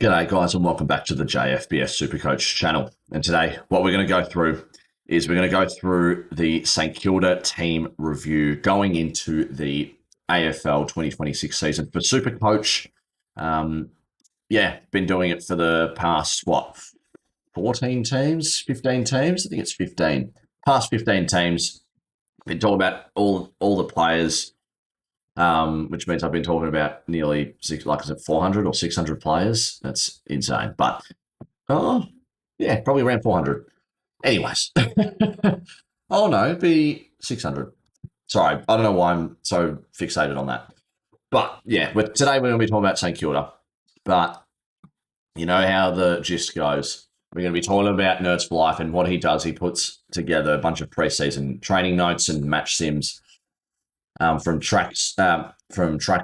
G'day guys and welcome back to the JFBS SuperCoach channel. And today what we're going to go through is we're going to go through the St Kilda team review going into the AFL 2026 season for SuperCoach. Been doing it for the past, 14 teams, 15 teams? I think it's 15. Past 15 teams. Been talking about all the players, which means I've been talking about nearly 400 or 600 players. That's insane. But, probably around 400. Anyways. Oh, no, it'd be 600. Sorry, I don't know why I'm so fixated on that. But, today we're going to be talking about St Kilda. But you know how the gist goes. We're going to be talking about Nerds for Life and what he does. He puts together a bunch of preseason training notes and match sims from track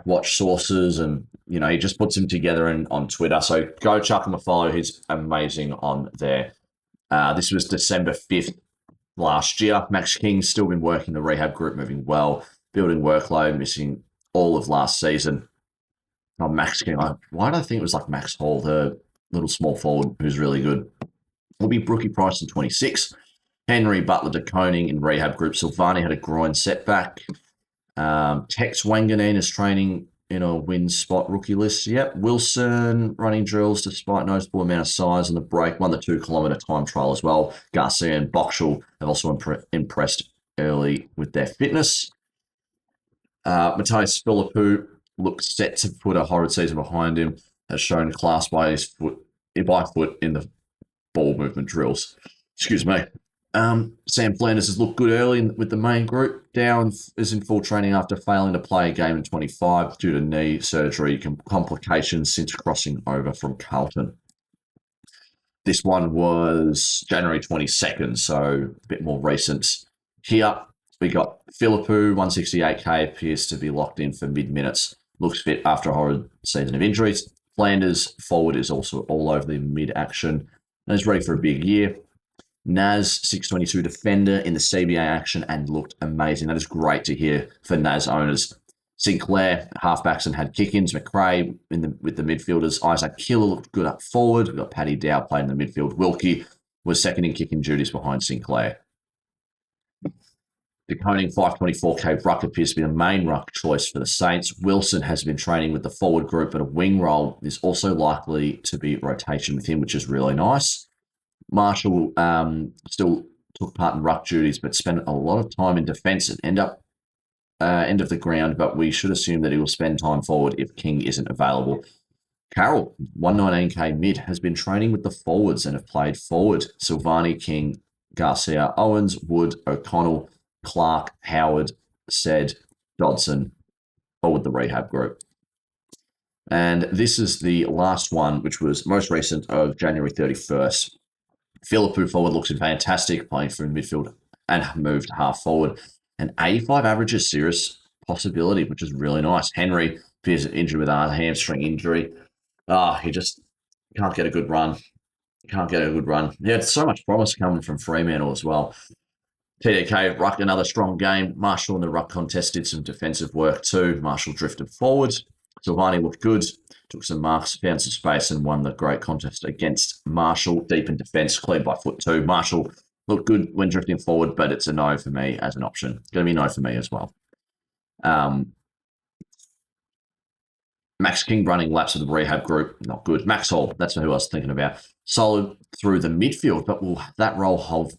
watch sources, and he just puts them together on Twitter. So go chuck him a follow. He's amazing on there. This was December 5th last year. Max King's still been working the rehab group, moving well, building workload, missing all of last season. Oh, Max King. Why do I think it was like Max Hall, the little small forward who's really good? Will be Brookie Price in 26. Henry, Butler, De Koning in rehab group. Silvani had a groin setback. Tex Wanganeen is training in a win spot rookie list. Yep. Wilson running drills despite noticeable amount of size on the break. Won the 2 kilometre time trial as well. Garcia and Boxall have also impressed early with their fitness. Matthias Philippou looks set to put a horrid season behind him. Has shown class by foot in the ball movement drills. Excuse me. Sam Flanders has looked good early with the main group. Down is in full training after failing to play a game in 25 due to knee surgery complications since crossing over from Carlton. This one was January 22nd, so a bit more recent. Here we got Philippou, 168k, appears to be locked in for mid-minutes. Looks fit after a horrid season of injuries. Flanders, forward, is also all over the mid-action and is ready for a big year. Naz, 622 defender in the CBA action and looked amazing. That is great to hear for Naz owners. Sinclair, halfbacks and had kick-ins. McRae with the midfielders. Isaac Killer looked good up forward. We've got Paddy Dow playing in the midfield. Wilkie was second in kicking duties behind Sinclair. De Koning, 524k ruck appears to be the main ruck choice for the Saints. Wilson has been training with the forward group, but a wing role is also likely to be rotation with him, which is really nice. Marshall still took part in ruck duties, but spent a lot of time in defence and end of the ground, but we should assume that he will spend time forward if King isn't available. Carroll, 119k mid, has been training with the forwards and have played forward. Silvani, King, Garcia, Owens, Wood, O'Connell, Clark, Howard, Said, Dodson, forward the rehab group. And this is the last one, which was most recent of January 31st. Philippou forward looks fantastic, playing through midfield and moved half forward. An 85 average is serious possibility, which is really nice. Henry appears injured with a hamstring injury. He just can't get a good run. He had so much promise coming from Fremantle as well. TDK, ruck, another strong game. Marshall in the ruck contest did some defensive work too. Marshall drifted forward. Silvani looked good, took some marks, found some space and won the great contest against Marshall. Deep in defence, cleared by foot 2. Marshall looked good when drifting forward, but it's a no for me as an option. It's going to be a no for me as well. Max King running laps of the rehab group, not good. Max Hall, that's who I was thinking about. Solid through the midfield, but will that role hold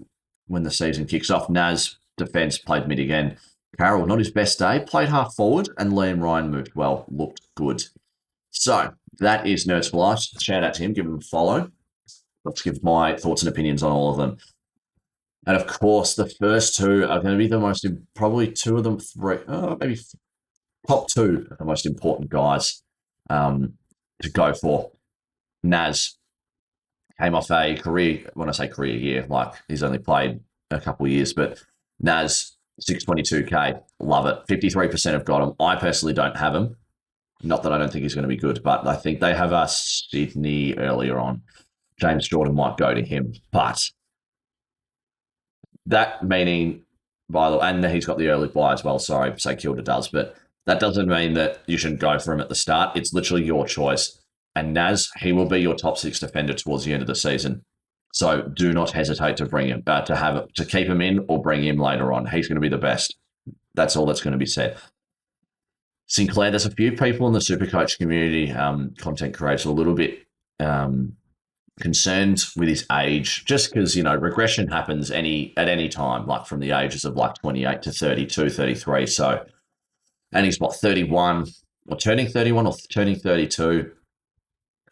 when the season kicks off? Naz, defence, played mid again. Carroll, not his best day, played half forward, and Liam Ryan moved well, looked good. So that is Nerds for Life. Shout out to him, give him a follow. Let's give my thoughts and opinions on all of them. And of course, the first two are going to be the most, probably two of them, maybe top two of the most important guys to go for. Naz came off a career, when I say career year, like he's only played a couple of years, but Naz, 622k, love it. 53% have got him. I personally don't have him. Not that I don't think he's going to be good, but I think they have Sydney earlier on. James Jordan might go to him, but that meaning, by the way, and he's got the early buy as well. Sorry, say Kilda does, but that doesn't mean that you shouldn't go for him at the start. It's literally your choice. And Naz, he will be your top 6 defender towards the end of the season. So do not hesitate to bring him, to keep him in or bring him later on. He's going to be the best. That's all that's going to be said. Sinclair, there's a few people in the SuperCoach community, content creators, a little bit concerned with his age, just because, regression happens at any time, like from the ages of like 28 to 32, 33. So, and he's 31 or turning 31 or turning 32.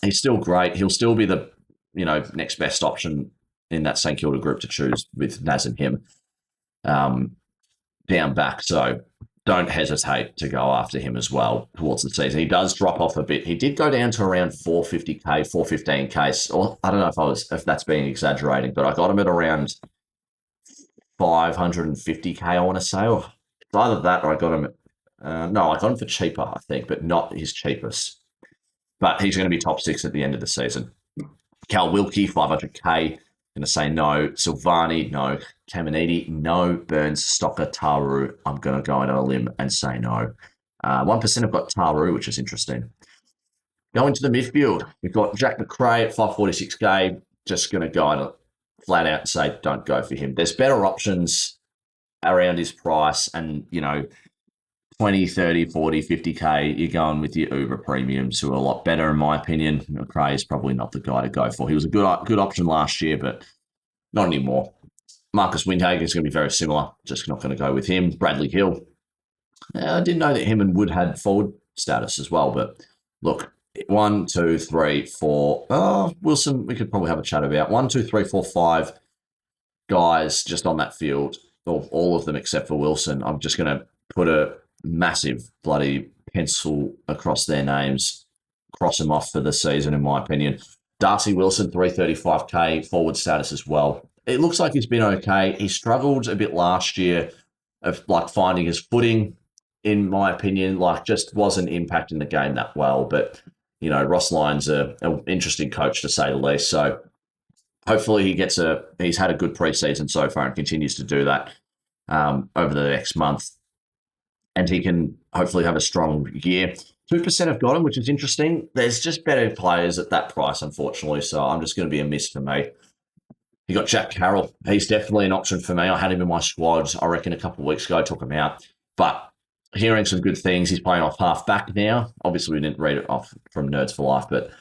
He's still great. He'll still be the, next best option in that St Kilda group to choose with Naz and him down back. So don't hesitate to go after him as well towards the season. He does drop off a bit. He did go down to around 450k, 415k, or I don't know if that's being exaggerating, but I got him at around 550k, I want to say, or it's either that or I got him. No, I got him for cheaper, I think, but not his cheapest. But he's going to be top 6 at the end of the season. Cal Wilkie, 500k. Going to say no. Silvani, no. Caminiti, no. Burns, Stocker, Taru. I'm going to go on a limb and say no. 1% have got Taru, which is interesting. Going to the midfield, we've got Jack McRae at 546k. Just going to go flat out and say don't go for him. There's better options around his price, and 20, 30, 40, 50k, you're going with your Uber premiums who are a lot better, in my opinion. McRae is probably not the guy to go for. He was a good option last year, but not anymore. Marcus Windhagen is going to be very similar. Just not going to go with him. Bradley Hill. I didn't know that him and Wood had forward status as well, but look, 1, 2, 3, 4. Wilson, we could probably have a chat about 1, 2, 3, 4, 5 guys just on that field, or all of them except for Wilson. I'm just going to put a massive bloody pencil across their names, cross them off for the season, in my opinion. Darcy Wilson, 335k, forward status as well. It looks like he's been okay. He struggled a bit last year of finding his footing, in my opinion, just wasn't impacting the game that well. But, Ross Lyon's an interesting coach to say the least. So hopefully he's had a good preseason so far and continues to do that over the next month. And he can hopefully have a strong year. 2% have got him, which is interesting. There's just better players at that price, unfortunately. So I'm just going to be a miss for me. You got Jack Carroll. He's definitely an option for me. I had him in my squad, I reckon, a couple of weeks ago. I took him out. But hearing some good things, he's playing off half back now. Obviously, we didn't read it off from Nerds for Life, but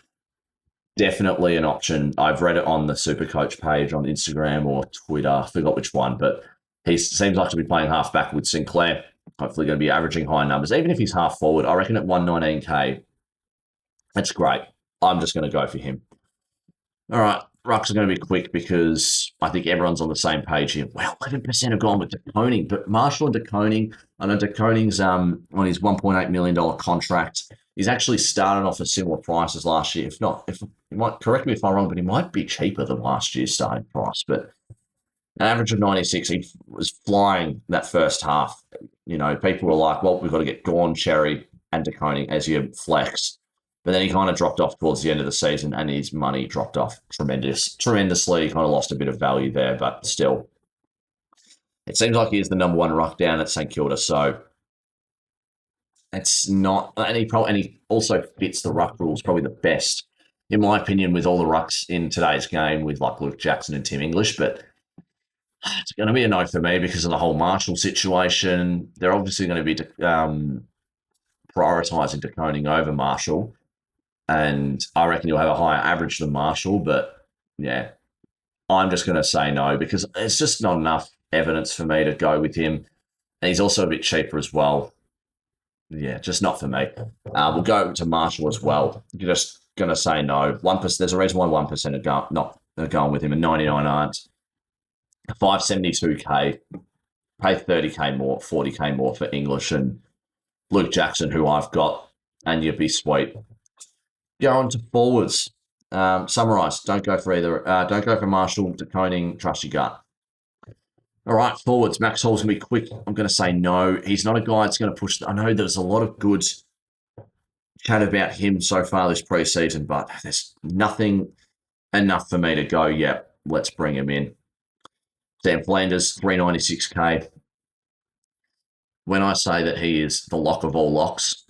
definitely an option. I've read it on the SuperCoach page on Instagram or Twitter. I forgot which one, but he seems like to be playing half back with Sinclair. Hopefully going to be averaging high numbers. Even if he's half forward, I reckon at 119k, that's great. I'm just going to go for him. All right, Rucks are going to be quick because I think everyone's on the same page here. Well, 11% have gone with De Koning, but Marshall and De Koning, I know De Koning's on his $1.8 million contract. He's actually started off at similar prices last year. If not, if you might correct me if I'm wrong, but he might be cheaper than last year's starting price. But an average of 96, he was flying that first half. People were like, well, we've got to get Gawn, Cherry, and De Koning as your flex. But then he kind of dropped off towards the end of the season and his money dropped off tremendously. He kind of lost a bit of value there, but still. It seems like he is the number one ruck down at St Kilda, so it's not... And he also fits the ruck rules probably the best, in my opinion, with all the rucks in today's game with Luke Jackson and Tim English, but it's going to be a no for me because of the whole Marshall situation. They're obviously going to be prioritising De Koning over Marshall, and I reckon he'll have a higher average than Marshall, but yeah, I'm just going to say no because it's just not enough evidence for me to go with him. And he's also a bit cheaper as well. Yeah, just not for me. We'll go to Marshall as well. You're just going to say no. 1%. There's a reason why 1% are going with him and 99 aren't. 572k, pay 30k more, 40k more for English and Luke Jackson, who I've got, and you'd be sweet. Go on to forwards. Summarise. Don't go for either. Don't go for Marshall, De Koning, trust your gut. All right, forwards. Max Hall's going to be quick. I'm going to say no. He's not a guy that's going to push. I know there's a lot of good chat about him so far this preseason, but there's nothing enough for me to go, yeah, let's bring him in. Sam Flanders, 396k. When I say that he is the lock of all locks,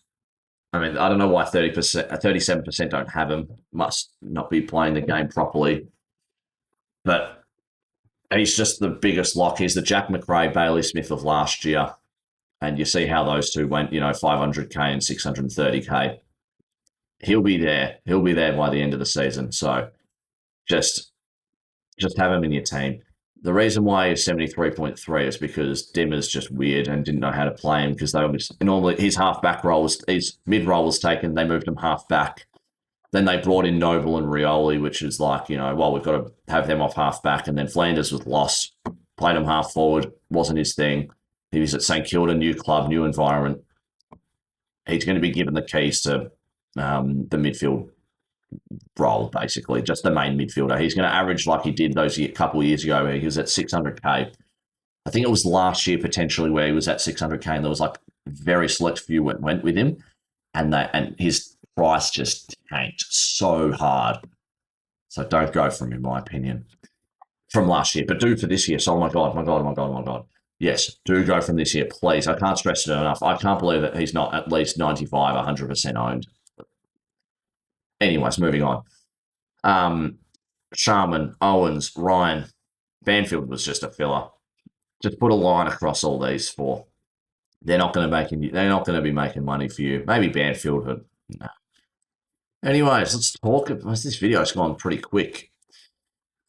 I mean, I don't know why 30%, 37% don't have him. Must not be playing the game properly. But he's just the biggest lock. He's the Jack McRae, Bailey Smith of last year. And you see how those two went, 500K and 630K. He'll be there. He'll be there by the end of the season. So just have him in your team. The reason why he's 73.3 is because Dimmer's just weird and didn't know how to play him because they obviously normally his half back role was his mid role was taken. They moved him half back. Then they brought in Noble and Rioli, which is like, well, we've got to have them off half back. And then Flanders was lost, played him half forward, wasn't his thing. He was at St Kilda, new club, new environment. He's going to be given the keys to the midfield role, basically, just the main midfielder. He's going to average like he did those couple of years ago where he was at 600K. I think it was last year potentially where he was at 600K and there was like very select few went with him and his price just tanked so hard. So don't go from him, in my opinion, from last year, but do for this year. So, oh my God. Yes, do go from this year, please. I can't stress it enough. I can't believe that he's not at least 95, 100% owned. Anyways, moving on. Sharman, Owens, Ryan, Banfield was just a filler. Just put a line across all these four. They're not going to be making money for you. Maybe Banfield, but no. Anyways, let's talk. This video's gone pretty quick.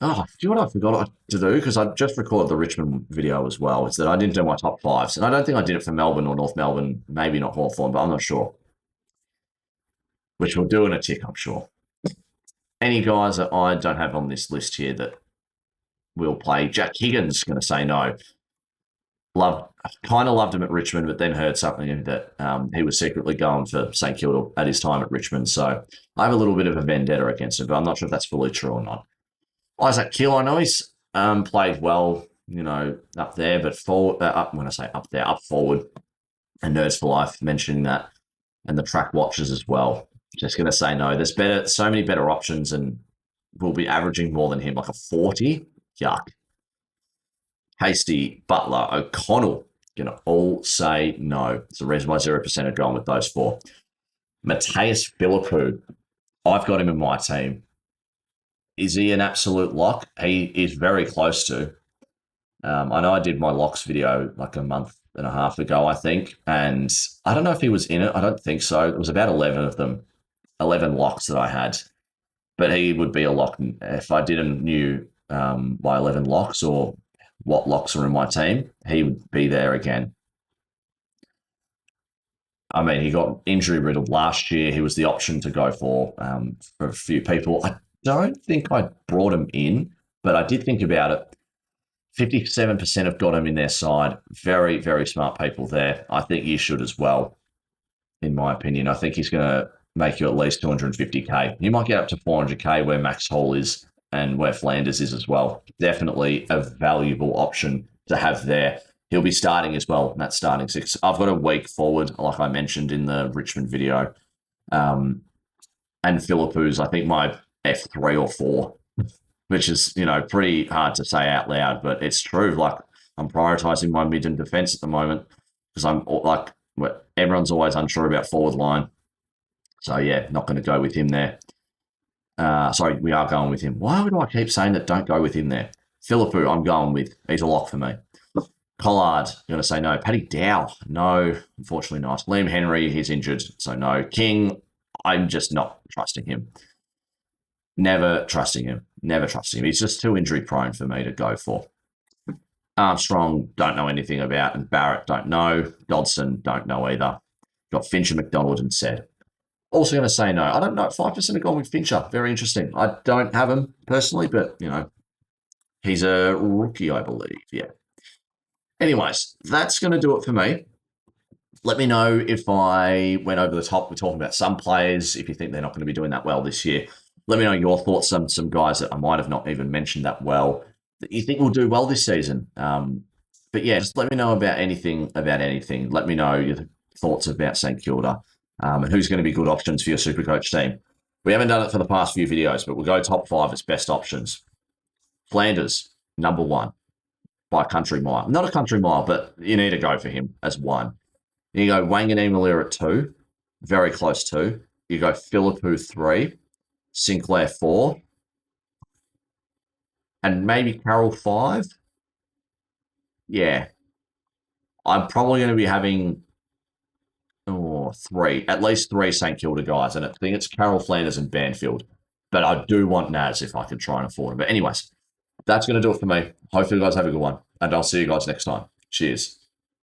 Oh, do you know what I forgot to do? Because I just recorded the Richmond video as well. It's that I didn't do my top fives. And I don't think I did it for Melbourne or North Melbourne. Maybe not Hawthorn, but I'm not sure. Which we'll do in a tick, I'm sure. Any guys that I don't have on this list here that will play? Jack Higgins going to say no. Kind of loved him at Richmond, but then heard something that he was secretly going for St Kilda at his time at Richmond. So I have a little bit of a vendetta against him, but I'm not sure if that's fully true or not. Isaac Kill, I know he's played well, up there, but forward, when I say up there, up forward, and Nerds for Life mentioning that, and the track watchers as well. Just going to say no. There's so many better options, and we'll be averaging more than him, like a 40. Yuck. Hasty, Butler, O'Connell, going to all say no. It's the reason why 0% are going with those four. Mateus Philippou, I've got him in my team. Is he an absolute lock? He is very close to. I know I did my locks video like a month and a half ago, I think, and I don't know if he was in it. I don't think so. It was about 11 of them, 11 locks that I had, but he would be a lock if I didn't knew my 11 locks or what locks are in my team. He would be there again. I mean, he got injury riddled last year. He was the option to go for a few people. I don't think I brought him in, but I did think about it. 57% have got him in their side. Very, very smart people there. I think you should as well, in my opinion. I think he's going to make you at least 250K. You might get up to 400K where Max Hall is and where Flanders is as well. Definitely a valuable option to have there. He'll be starting as well, and that's starting six. I've got a week forward, like I mentioned in the Richmond video. And Philippou's, I think, my F3 or 4, which is, pretty hard to say out loud, but it's true. Like, I'm prioritizing my mid and defense at the moment because I'm like, everyone's always unsure about forward line. So, yeah, not going to go with him there. Sorry, we are going with him. Why do I keep saying that don't go with him there? Philippou, I'm going with. He's a lock for me. Collard, you're going to say no. Paddy Dow, no, unfortunately not. Liam Henry, he's injured, so no. King, I'm just not trusting him. Never trusting him. He's just too injury prone for me to go for. Armstrong, don't know anything about, and Barrett, don't know. Dodson, don't know either. Got Fincher, McDonald, and said. Also going to say no. I don't know. 5% have gone with Fincher. Very interesting. I don't have him personally, but, he's a rookie, I believe. Yeah. Anyways, that's going to do it for me. Let me know if I went over the top. We're talking about some players, if you think they're not going to be doing that well this year. Let me know your thoughts on some guys that I might have not even mentioned that well that you think will do well this season. But yeah, just let me know about anything. Let me know your thoughts about St Kilda and who's going to be good options for your SuperCoach team. We haven't done it for the past few videos, but we'll go top 5 as best options. Flanders, number 1 by country mile. Not a country mile, but you need to go for him as 1. You go Wanganeen Malir at 2. very close to. You go Philippou 3, Sinclair 4, and maybe Carroll 5. Yeah. I'm probably going to be having 3, at least 3 St Kilda guys, and I think it's Carroll, Flanders, and Banfield. But I do want Naz if I can try and afford him. But anyways, that's going to do it for me. Hopefully you guys have a good one, and I'll see you guys next time. Cheers.